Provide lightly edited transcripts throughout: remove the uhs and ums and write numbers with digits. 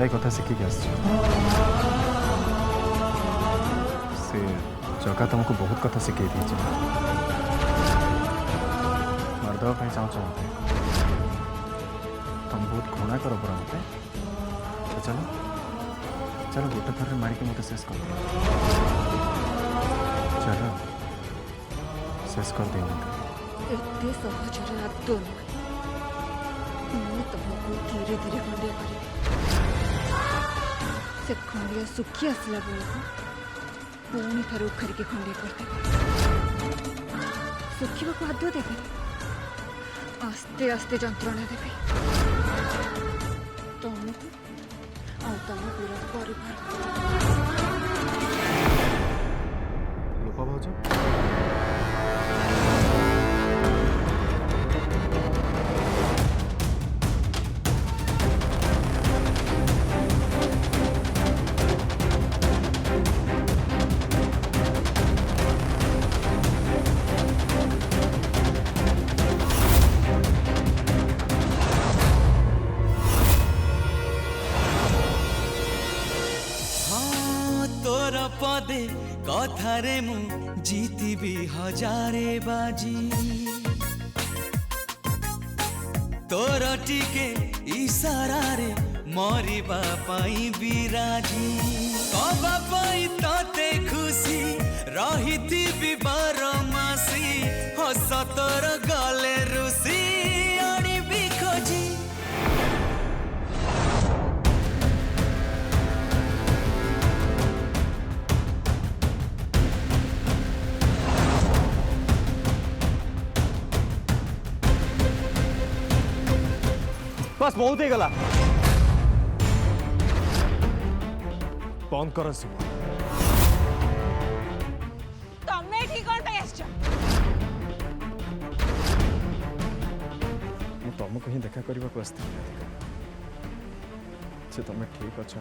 गुड़ाई कथा शिखिक से जगह तुमको बहुत कथा शिखे मारदेवा चाहूँ मत तुम बहुत घृणा कर पड़ा मत तो चलो चलो गोटे थर मारिक मत शेष कर चलो शेष कर दे एते सहजरे आदो नुहे तुमको धीरे धीरे खंडिया कर से खंडिया सुखी आसला बेलू पुणी थे उखारिक खंडिया करदे सुखा को आदो देवे आस्ते आस्ते जंत्रणा देवे तुमको तुम पूरा परिवार लोपा भाज पदे कथारे मु जीतीबी हजारे बाजी तोर टिके इशारा रे मरिबा पाई बिराजी कबा पाई तते खुशी रहिथिबी बारमासी हस तोर गले रुसी अड़िबी खोजी बस बहुत ही गला बंद कर सब तमे ठीक कोन पे आछो मु तुमको ही देखा करने को आसती से तुम ठीक अच्छा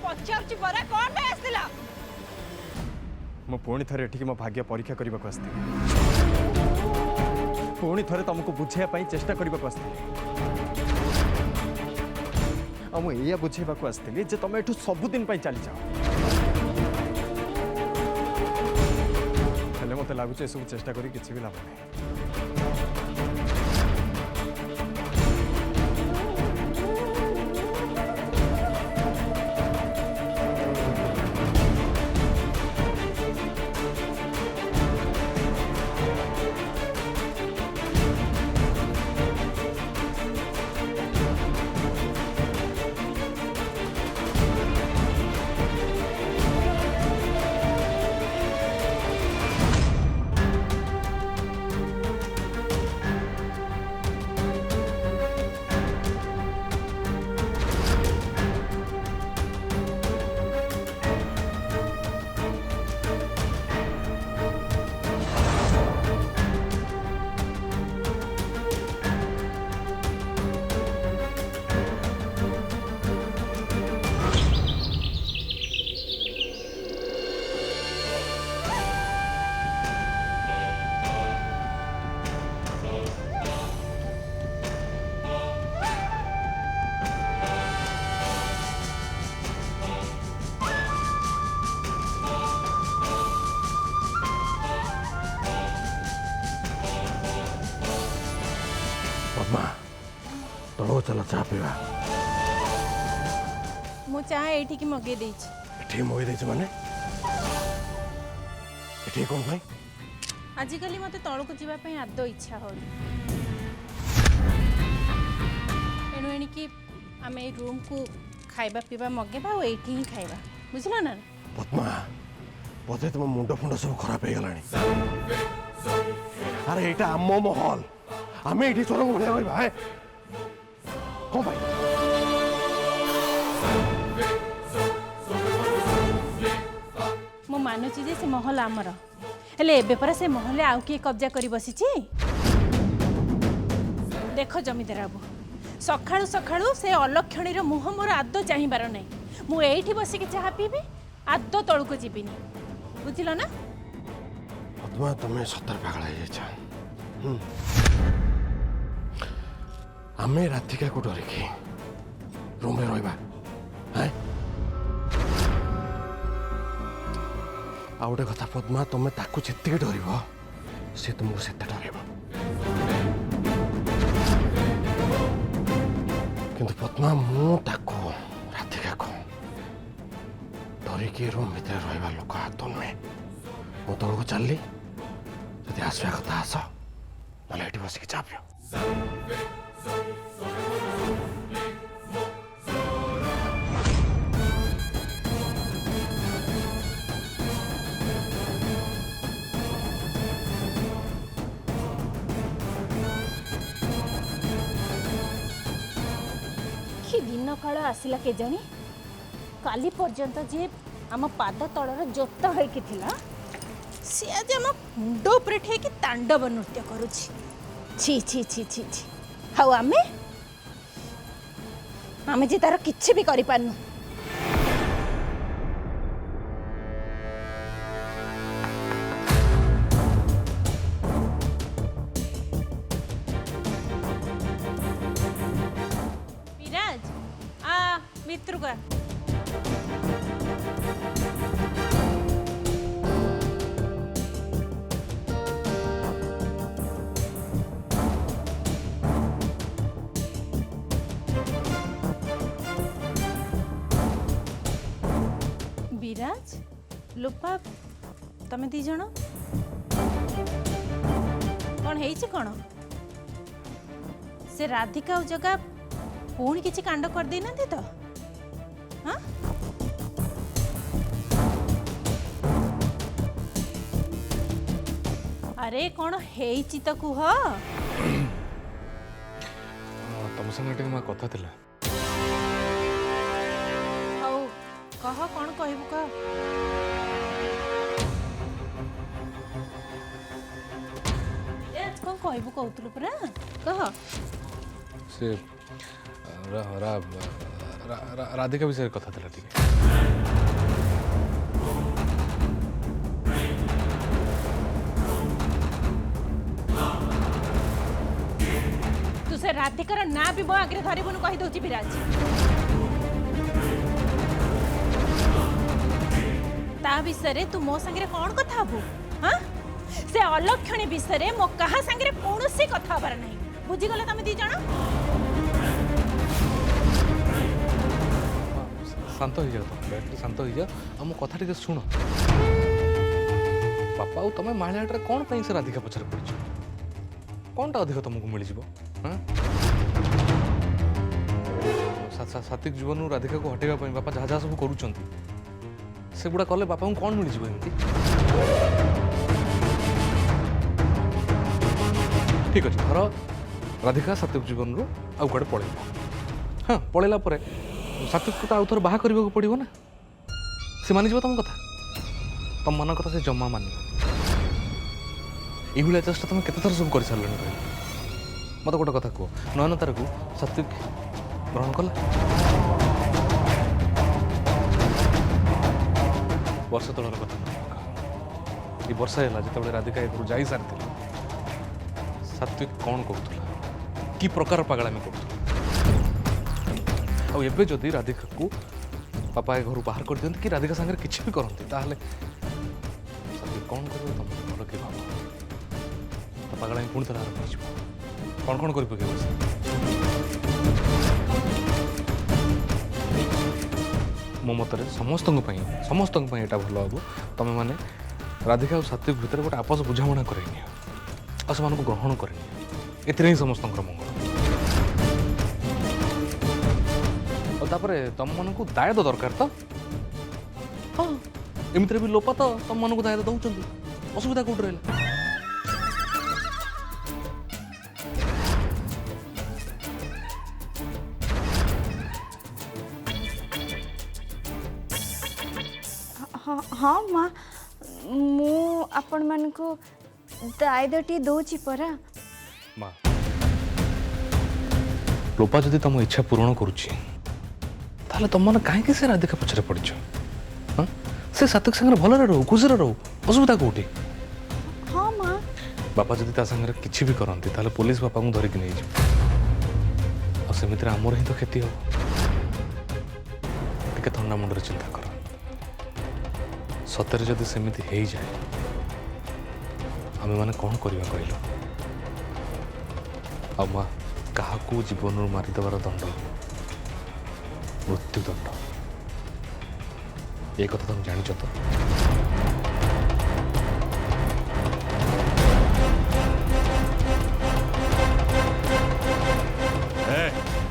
पचारची बरा कोन पे आसला मु पुणी थे एठिक मो भाग्य परीक्षा करने को आसती पुणी थे तुमको बुझाई चेष्टा करने को आसती मुझे बुझेबा को आसती जे तुम एठू सबुदिन चली जाओ हेले मत लगुच सब चेष्टा करी किसी भी लाभ नहीं चलो चाह पीवा मु चाह एठी मगे देछि मगे माने कौन भाई आजिकली मते तळको जीवा पई आदो इच्छा हो एनु एनी कि आमे रूम को खाइबा पीबा मगेबा और एठी ही खाइबा बुझला ना पद्मा बोधे तुम मुंड फुंड सब खराब हो गलानी अरे एटा आमो महल आमे एठी चलो बढ़िया भाई कौन भाई मो मानुची जे से महल आमर हेले एबे पर से महल आउ के कब्जा करी बसिची देखो जमीदार बाबू सखाळु सखाळु से अलक्षणीर मुह मोर आदो चाहिबार नै मु एठी बसी के चाह पीबी आदो तळको जीबिनी बुझिलो ना पद्मा तुम्हें सतर पागल हो आमे राधिका को डरिकी रूम में रहा ଆଉ ଗୋଟେ କଥା ପଦ୍ମା, ତମେ ତାକୁ ଯେତିକି ଡରିବ ସେ ତୁମକୁ ସେତେ ଡରିବ। କିନ୍ତୁ ପଦ୍ମା, ମୁଁ ତାକୁ ରାଧିକାକୁ ଡରିକି ରୁମ୍ ଭିତରେ ରହିବା ଲୋକ ହାତ ନୁହେଁ। ମୁଁ ତଳକୁ ଚାଲିଲି, ଯଦି ଆସିବା କଥା ଆସ, ନହେଲେ ଏଠି ବସିକି ଚା ପିଅ। कि दिन काल आसला के जानी काली पर्यंत जे आम पाद तलर जोत होइकी थिला से आज आम मुंड उपरे ठेकी तांडव नृत्य करुछि। छी छी छी छी छी हाउ आमे जे तार किछि भी करि पानु। विराज आ मित्र का विराज लोपा तमे दी जण कौन है कौन से राधिका जगह पुणी किसी कांड कर देना तो हाँ अरे कौन है तो कुह तुम संगे कथा थिला हौ कह कौन कहबू कह कौन कहबू कहतलु पुरा कह से राधिका विषय कथा थिला ठीक तू से राधिकार ना भी मो आगे धरबुन कही दउची विराज ता विषय तू मो संगे कौन कथा हबू हाँ से अलक्षणी विषय मो कहा संगे कौनसी कथा हबार नहीं बुझीगला तमे दी जण शांत हो जाओ तुम शांत हो जाओ आ मो कथा टिके सुन बापा आ तुम मालियाटा कौन पे से राधिका पछरे पड़छ कौनटा अधिक तुमको मिल जीवो हां सात्विक जीवन राधिका को हटेगा बापा जहाँ जहाँ सब करूँ से गुड़ा कले बापा को कौन मिल जीवो एमती ठीक अच्छे धर राधिका सात्विक जीवन रू आउ कड़े पड़े हाँ पड़ेला सात्विक को आउ थोड़ा बाहा करने को पड़ो ना से मानिज तुम कथा तुम मन कथा से जमा मान ये चेष्टा तुम केत थर सब कर सारे कह मत गोटे कथा कह नयन तार को सात्विक ग्रहण कला वर्ष तलर कथा ये वर्ष है जो राधिका घर जा सारी सात्विक कौन कहला कि प्रकार पागलामी कर जदि राधिका को पापा घर बाहर कर दिखती कि राधिका सागर किसी भी करती ताहले सात्विक कौन कर तुम भल कि भाव पागलामी पुणी थोड़ा आरंभ हो कौन कौन कर पकेब मो मतरे समस्त यहाँ भल हम तुम मैंने राधिका और सात्विक भितर गोटे आपस बुझाणा कर ग्रहण कर ही समस्त मंगल और तुम मन को दायद दरकार तो हाँ एमती भी लोपा तो तुम मन को दायद दौरान असुविधा कौट रहा हाँ हाँ माँ मु आपण मान को दायदटी दौची परा माँ लोपा जदि तुम इच्छा पूरण करुच्ची ताहले तुम मैंने कहीं से राधिका पछरे पड़छ हाँ से सात्विक संगे भल रहू खुशी रहू असुविधा कौटी हाँ माँ बापा जदि ता संगे किसी भी करती ताहले पुलिस बापा को धरिकी नहीं सेमिति आमर ही तो क्षति हो टिके थंडा मुंडरे चिंता कर सतरे जदि सेमिति हो जाए आमे माने कौन करवा कहल आ माँ क्या जीवन मारिदेवार दंड मृत्युदंड ये कथा तुम जान तो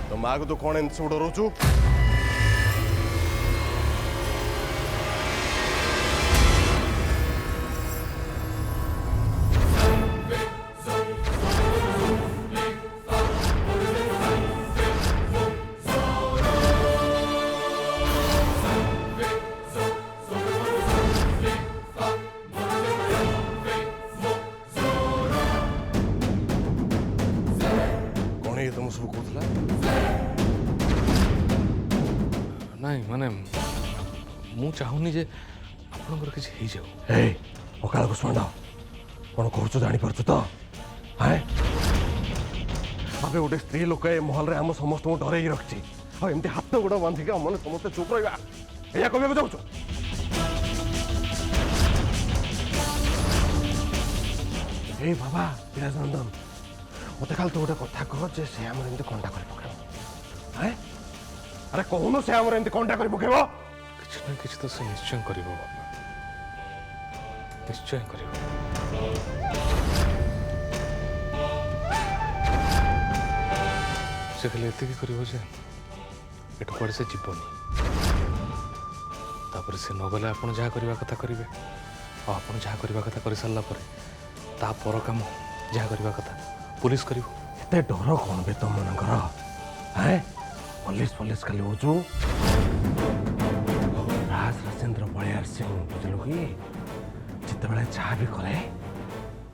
तो माँ को तो कौन एमती सब डरौचु तुम सब कहला नहीं माने मु चाहूनी जे आपनकर किछ हे जाऊ ए ओकाल को सुन कौन कहूँ जानी पार्छ तो हाय अबे गोटे स्त्री लोक ए महल रे हम समस्त डरई रखी और एमती हाथ गोड़ बांधिक मैंने समस्त चुप रहा या कहू जाऊँ ए बाबा विराजनंदन मत खाली तो गोटे कथा कह जे से आम एमती कंटा कर पकेब हाय अरे कहून से आम एमती कंटा कर पकेब किछ ना किछ तो से निश्चय करिवो बाबा निश्चय करिवो से खाली एतिकी करिवो जे एठु कुआडे से जीवनी तापर से नगले आपण जहाँ करवा कथा करिवे आ आपण जहाँ करवा कथा करि सारला परे ता पर काम जहाँ करवा कथा पुलिस करिवो एते डर कौन बे तुम मनकर हैं पुलिस पुलिस खाली होचु राज राजेंद्र बलियार सिंह बुझलु कि जिते बेले चाह भी करे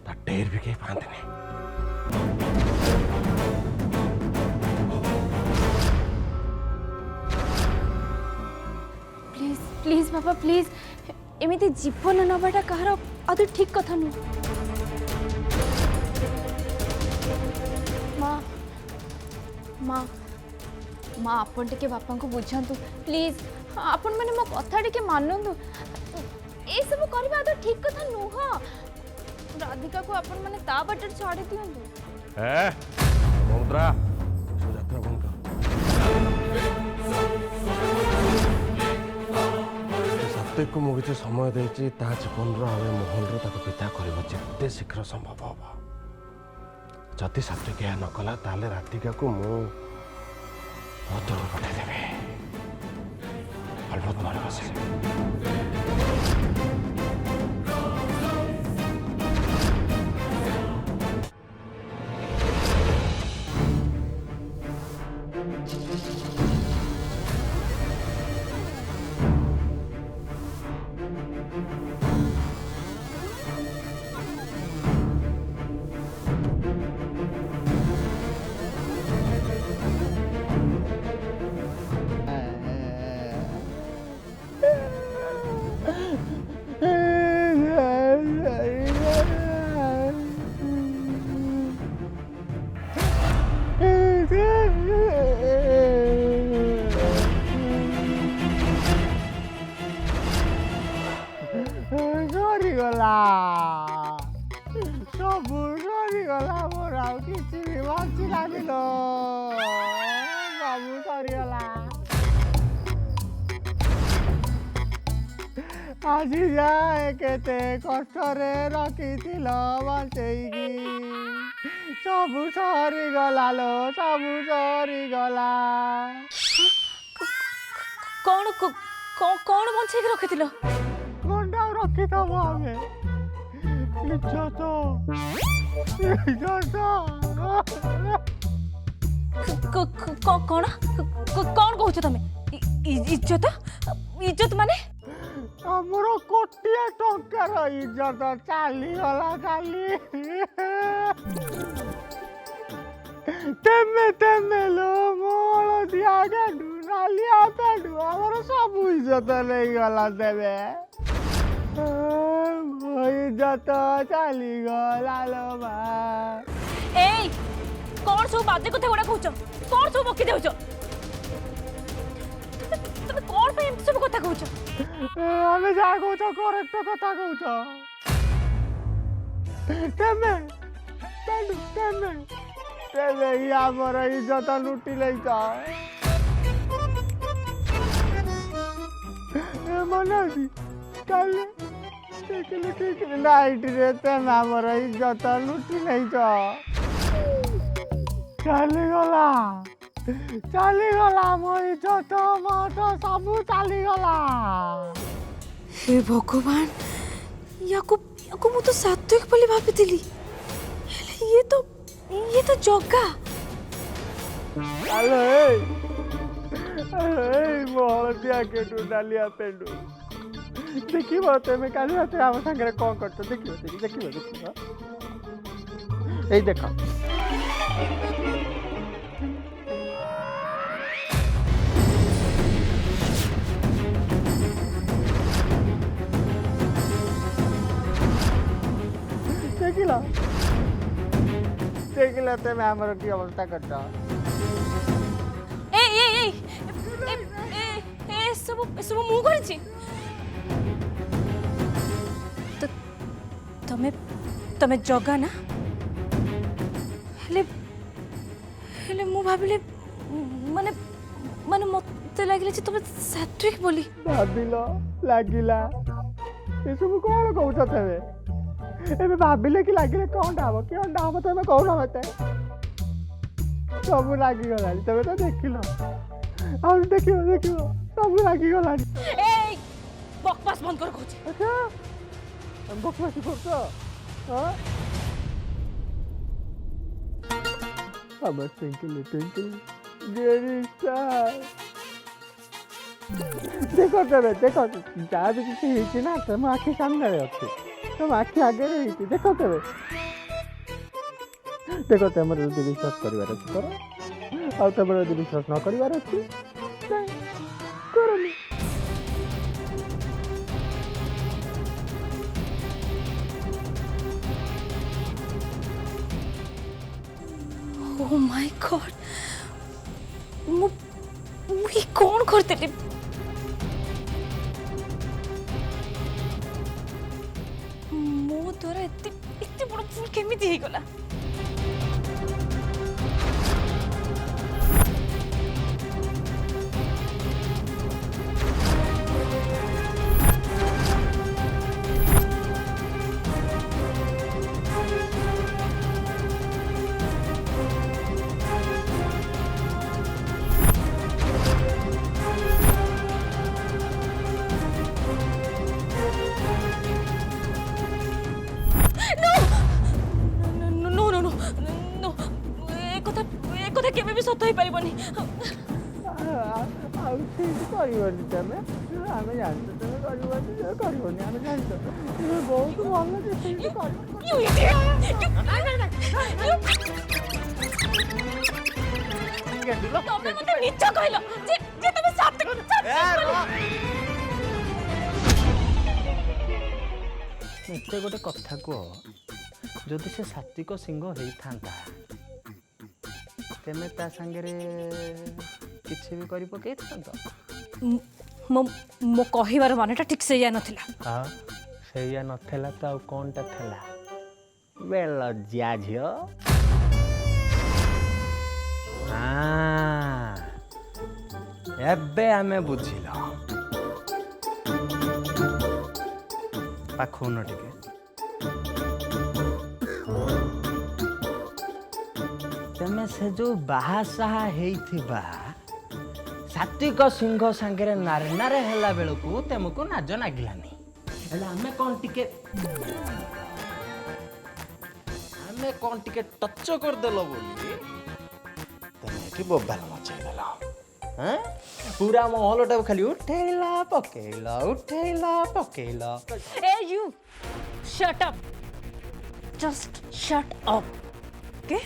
ता टेर भी के पांतने प्लीज प्लीज बाबा प्लीज एमिति जीवन नबाटा कहार आदि ठीक कथा नु माँ माँ माँ आपन टिके बापा को बुझातु प्लीज आपन मैंने मो कथा टिके मानंतु ए सब करबा तो ठीक कथा नुह राधिका को अपन मैंने ता बटर छाड़ी दियंतु ए मुद्रा सुजात्रा बंद कर सत्य को मु किसी समय देछि ता जीवन रो आमे महल रो ताको पिता करबो जेते शीघ्र संभव हो जदि सात्विक यह न कला ताले राधिका को मु भद्र पठे देवे अलबत मारे बसे सरीगला सब सरीगला मोर आउ किसी भी बाँची लागिल सब सरीगला আজি जाए केते कष्टरे रखिथिल बचेइकी सब सरीगला लो सब सरीगला कौन कौन बंचेक रखिथिल कोंडा रखिथब आमे इज्जत इज्जत कौन कौन कहूच तमे इज्जत इज्जत माने हमर कोटिया टंकार इज्जत चाली गला चाली तेमे लो मोल दिया गाडू नालिया पेडू हमर सब इज्जत नहीं गला देबे इज्जत चाली गला लो बा ए कौन सब बाजे कथा गुड़ा कहूच कौन सब बकी देउच তুমি কোন পে এমতি সব কথা কହୁଛ আমি যা কହୁଛ করেক্ট কথা কହୁଛ তেমে তেমে তেমে ই আমার ইজ্জত লুটি লইছ মনে ଅଛି কালে ଦେଖିଲେ ନାଇଟରେ ତେମେ ଆମର ଇଜ୍ଜତ ଲୁଟି ନେଇଛ ଚାଲିଗଲା ମୋ ଇଜ୍ଜତ ମତ ସବୁ ଚାଲିଗଲା हे भगवान याको याको मु तो सात्विक बोली भाबिथिली हेले ये तो जग्गा ଆଲୋ ଏଇ ମୋ ହଳଦିଆ କେଟୁ ଡାଲିଆ ପେଣ୍ଡୁ ଦେଖିବ ତେମେ କାଲି ରାତିରେ ଆମ ସାଙ୍ଗରେ କ'ଣ କରୁଛ ଦେଖିବ ଏଇ ଦେଖ ଦେଖିଲ ତେମେ ଆମର କି ଅବସ୍ଥା କରିଛ ए ए ए ए ए ए सब मु करछि तो तमे जगा ना हेले हेले मु भाबिले माने माने मते लागिले जे तमे सात्विक बोली ଭାବିଲ ଲାଗିଲା ଏସବୁ କ'ଣ କହୁଛ ତେମେ ଏବେ ଭାବିଲେ କି ଲାଗିଲେ କ'ଣଟା ହବ କେଉଁଟା ହବ ତମେ କହୁନ ମତେ ସବୁ ଲାଗିଗଲାଣି ତମେ ତ ଦେଖିଲ ଆଉ ଦେଖିବ ସବୁ ଲାଗିଗଲାଣି ए बकवास बंद कर कहछि ଆଚ୍ଛା ବକବାସି କରୁଛ ହଁ আমার টুইঙ্কেল ডিয়ারি স্টার দেখো তবে দেখো যা ବି କିଛି ହେଇଛି ନା ତମ ଆଖି ସାମ୍ନାରେ ଅଛି ତମ ଆଖି ଆଗରେ ହେଇଛି ଦେଖ ତମେ ତମର ଯଦି ବିଶ୍ୱାସ କରିବାର ଅଛି କର ଆଉ ତମର ଯଦି ବିଶ୍ୱାସ ନ କରିବାର ଅଛି କରନି ओ माय गॉड मु ये कौन करते मो द्वारा एते एते बड़ फूल केमिति हे गला কথা কেবে বি সত্য হই পারিবনি ଆଉ ଠିକ୍ କରିବନି ତମେ ଆମେ ଜାଣିଛୁ ତମେ କରିବନି ଆମେ ଜାଣିଛୁ ତମେ ବହୁତ ଭଲ ଯେ ସେମିତି କରିବନି You idiot! ତମେ ମତେ ମିଛ କହିଲ ଯେ ଯେ ତମେ ସତ୍ୟ ମୋତେ ଗୋଟେ କଥା କୁହ ଯଦି ସେ ସାତ୍ವಿକ ସିଂହ ହେଇଥାନ୍ତା ତେମେ ତା ସାଙ୍ଗରେ କିଛି ବି କରି ପକେଇଥାନ୍ତ ମୋ କହିବାର ମାନେଟା ଠିକ୍ ସେଇଆ ନଥିଲା ଆଉ ସେଇଆ ନଥିଲା ତ ଆଉ କ'ଣଟା ଥିଲା ବେଲଜ୍ଜା ଝିଅ ଏବେ ଆମେ ବୁଝିଲ ପାଖଉନ ଟିକେ ତମେ ସେ ଯୋଉ ବାହା ସାହା ହେଇଥିବା ସାତ୍ବିକ ସିଂହ ସାଙ୍ଗରେ ନାରେ ହେଲା ବେଳକୁ ତମକୁ ନାଜ ନାଗିଲାନି ହେଲେ ଆମେ କ'ଣ ଟିକେ ଟଚ କରିଦେଲ ବୋଲି ତମେ ଏଠି ବୋବାଲ ମଚେଇଦେଲ ପୁରା ମହଲଟାକୁ ଖାଲି ଉଠେଇଲା ପକେଇଲ hey you shut up just shut up okay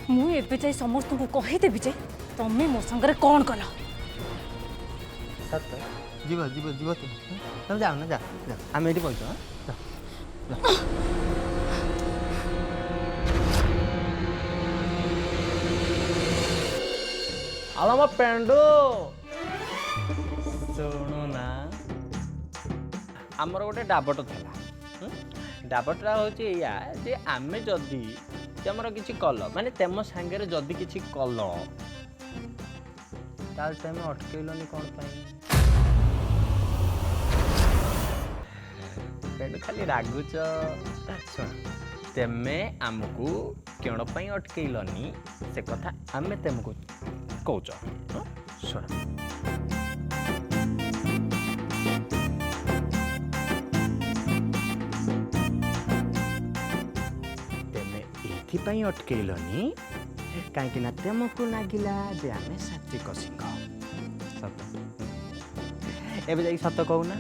ମୁଁ ଏବେ ଯାଇ ସମସ୍ତଙ୍କୁ କହିଦେବି ଯେ ତମେ ମୋ ସାଙ୍ଗରେ କ'ଣ କଲ ସତ ଯିବ ତମେ ଯାଅ ନା ଯାଅ ଆମେ ଏଠି ବସିଛ ଆଲୋ ମୋ ପେଣ୍ଡୁ ଶୁଣୁ ନା ଆମର ଗୋଟେ ଡାବଟ ଥିଲା ଡାବଟଟା ହେଉଛି ଏଇଆ ଯେ ଆମେ ଯଦି ତମର କିଛି କଲ ମାନେ ତମ ସାଙ୍ଗରେ ଯଦି କିଛି କଲ ତାହେଲେ ତମେ ଅଟକେଇଲନି କ'ଣ ପାଇଁ ପେଣ୍ଡୁ ଖାଲି ରାଗୁଛ ଶୁଣ ତେମେ ଆମକୁ କ'ଣ ପାଇଁ ଅଟକେଇଲନି ସେ କଥା ଆମେ ତମକୁ କହୁଛ ଶୁଣ ତେମେ ଏଇଥିପାଇଁ ଅଟକେଇଲନି କାହିଁକି ନା ତମକୁ ଲାଗିଲା ଯେ ଆମେ ସାତ୍ଵିକ ସିଂହ ସତ ଏବେ ଯାଇ ସତ କହୁନା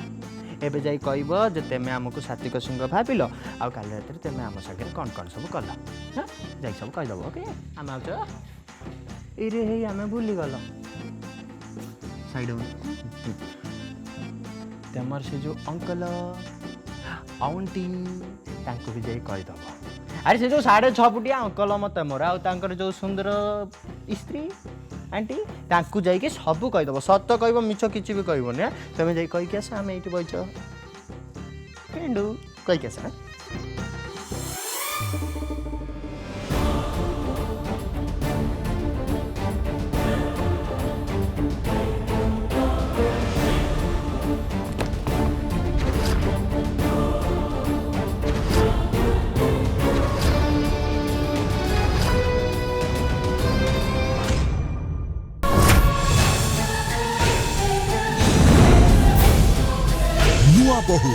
ଏବେ ଯାଇ କହିବ ଯେ ତେମେ ଆମକୁ ସାତ୍ଵିକ ସିଂହ ଭାବିଲ ଆଉ କାଲି ରାତିରେ ତେମେ ଆମ ସାଙ୍ଗରେ କ'ଣ କ'ଣ ସବୁ କଲ ଯାଇ ସବୁ କହିଦେବ ଓକେ ଆମେ ଆଉଛ ଏଇରେ ହେଇ ଆମେ ଭୁଲିଗଲ ସାଇଡ୍ ତମର ସେ ଯେଉଁ ଅଙ୍କଲ ଆଉଣ୍ଟି ତାଙ୍କୁ ବି ଯାଇ କହିଦେବ ଆରେ ସେ ଯେଉଁ 6.5 ଫୁଟିଆ ଅଙ୍କଲ ମତେ ମୋର ଆଉ ତାଙ୍କର ଯେଉଁ ସୁନ୍ଦର ସ୍ତ୍ରୀ ଆଣ୍ଟି ତାଙ୍କୁ ଯାଇକି ସବୁ କହିଦେବ ସତ କହିବ ମିଛ କିଛି ବି କହିବନି ତମେ ଯାଇ କହିକି ଆସ ଆମେ ଏଇଠି ବଇଛ ପେଣ୍ଡୁ କହିକି ଆସ ନୂଆ ବୋହୂ